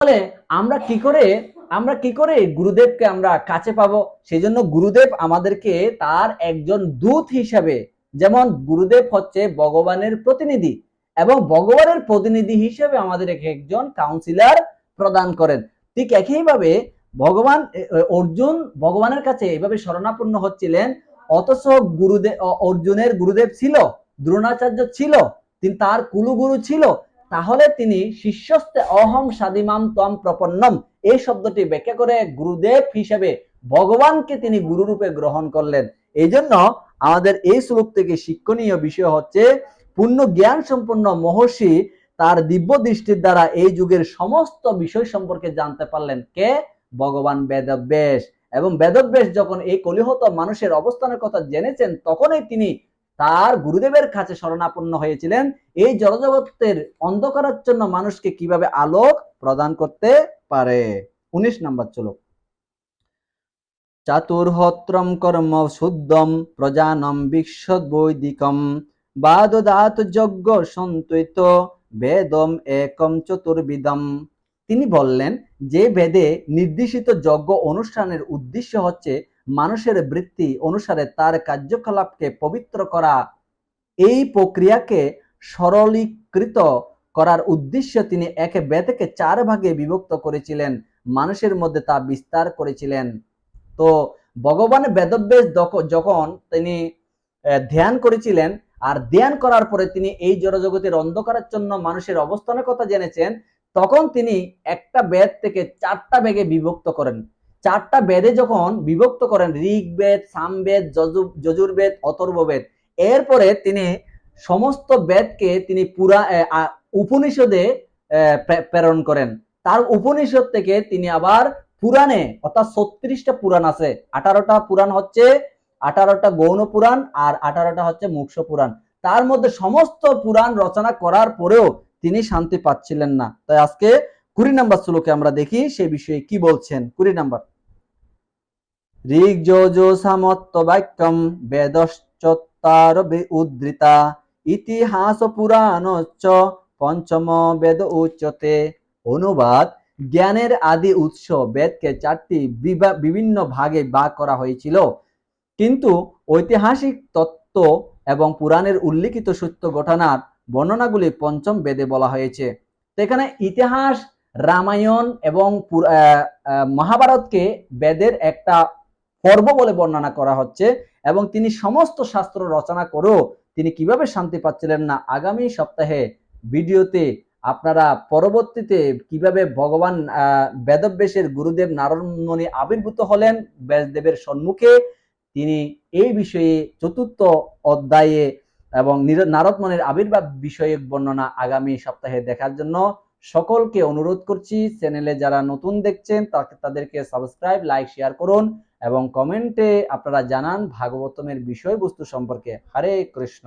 তাহলে আমরা কি করে গুরুদেবকে আমরা কাছে পাবো? সেজন্য গুরুদেব আমাদেরকে তার একজন দূত হিসাবে, যেমন গুরুদেব হচ্ছে ভগবানের প্রতিনিধি এবং ভগবানের প্রতিনিধি হিসেবে আমাদের একজন কাউন্সিলর প্রদান করেন। ঠিক একইভাবে ভগবান অর্জুন ভগবানের কাছে এইভাবে শরণাপন্ন হচ্ছিলেন, অথচ গুরুদেব অর্জুনের গুরুদেব ছিল, দ্রোণাচার্য ছিল, তিনি তার কুলগুরু ছিল। তাহলে তিনি শিষ্যস্তে অহম সাদিমাম ত্বম প্রপন্নম এই শব্দটি ব্যাখ্যা করে গুরুদেব হিসেবে ভগবানকে তিনি গুরুরূপে গ্রহণ করলেন। এই জন্য আমাদের এই শ্লোক থেকে শিক্ষণীয় বিষয় হচ্ছে, পূর্ণ জ্ঞান সম্পন্ন মহর্ষি তার দিব্য দৃষ্টির দ্বারা এই যুগের সমস্ত বিষয় সম্পর্কে জানতে পারলেন। কে? ভগবান বেদব্যাস। এবং বেদব্যাস যখন এই কলিহত মানুষের অবস্থানের কথা জেনেছেন, তখনই তিনি তার গুরুদেবের কাছে শরণাপন্ন হয়েছিলেন, এই জড়জগতের অন্ধকারাচ্ছন্ন মানুষকে কিভাবে আলোক প্রদান করতে পারে। 19 নাম্বার চলো। চাতুর্হত্রম কর্ম শুদ্ধম প্রজানম বিশ্বদ বৈদিকম বাদদাত যজ্ঞ সন্তৈত বেদম একম চতুর্বিদম। তিনি বললেন যে বেদে নির্দেশিত যজ্ঞ অনুষ্ঠানের উদ্দেশ্য হচ্ছে মানুষের বৃত্তি অনুসারে তার কার্যকলাপকে পবিত্র করা। এই প্রক্রিয়াকে সরলীকৃত করার উদ্দেশ্যে তিনি এক বেদকে 4 ভাগে বিভক্ত করেছিলেন, মানুষের মধ্যে তা বিস্তার করেছিলেন। তো ভগবান বেদব্যাস যখন তিনি ধ্যান করেছিলেন, আর ধ্যান করার পরে তিনি এই জড়জগতের অন্ধকারাচ্ছন্ন মানুষের অবস্থানের কথা জেনেছেন, তখন তিনি একটা বেদ থেকে 4টা ভাগে বিভক্ত করেন। 4টা বেদে যখন বিভক্ত করেন, ঋগ্বেদ, সামবেদ, যজুর্বেদ, অথর্ববেদ, এরপরে তিনি সমস্ত বেদকে তিনি উপনিষদে প্রেরণ করেন। তার উপনিষদ থেকে তিনি আবার পুরাণে, অর্থাৎ 36টা পুরাণ আছে, 18টা পুরাণ হচ্ছে 18টা গৌণ পুরাণ আর 18টা হচ্ছে মোক্ষ পুরাণ। তার মধ্যে সমস্ত পুরাণ রচনা করার পরেও তিনি শান্তি পাচ্ছিলেন না। তাই আজকে 20 নাম্বার শ্লোকে আমরা দেখি সে বিষয়ে কি বলছেন। 20 নাম্বার, ঋগ যজু সামত্ত বাক্যম বেদশ্চত্বার উদ্ধৃতা ইতিহাস পুরাণশ্চ পঞ্চম বেদ উচ্যতে। অনুবাদ: জ্ঞানের আদি উৎস বেদকে 4টি বিভিন্ন ভাগে ভাগ করা হয়েছিল, কিন্তু ঐতিহাসিক তত্ত্ব এবং পুরাণের উল্লিখিত সত্য ঘটনার বর্ণনাগুলি পঞ্চম বেদে বলা হয়েছে। তো এখানে ইতিহাস, রামায়ণ এবং মহাভারতকে বেদের একটা পর্ব বলে বর্ণনা করা হচ্ছে, এবং তিনি সমস্ত শাস্ত্র রচনা করেও তিনি কিভাবে শান্তি পাচ্ছিলেন না, আগামী সপ্তাহে ভিডিওতে আপনারা পরবর্তীতে কিভাবে ভগবান বেদব্যাসের গুরুদেব নারদ মুনি আবির্ভূত হলেন ব্যাসদেবের সম্মুখে, তিনি এই বিষয়ে 4র্থ অধ্যায়ে এবং নারদ মুনির আবির্ভাব বিষয়ক বর্ণনা আগামী সপ্তাহে দেখার জন্য সকলকে অনুরোধ করছি। চ্যানেলে যারা নতুন দেখছেন তাদেরকে সাবস্ক্রাইব, লাইক, শেয়ার করুন এবং কমেন্টে আপনারা জানান ভাগবতমের বিষয়বস্তু সম্পর্কে। হরে কৃষ্ণ।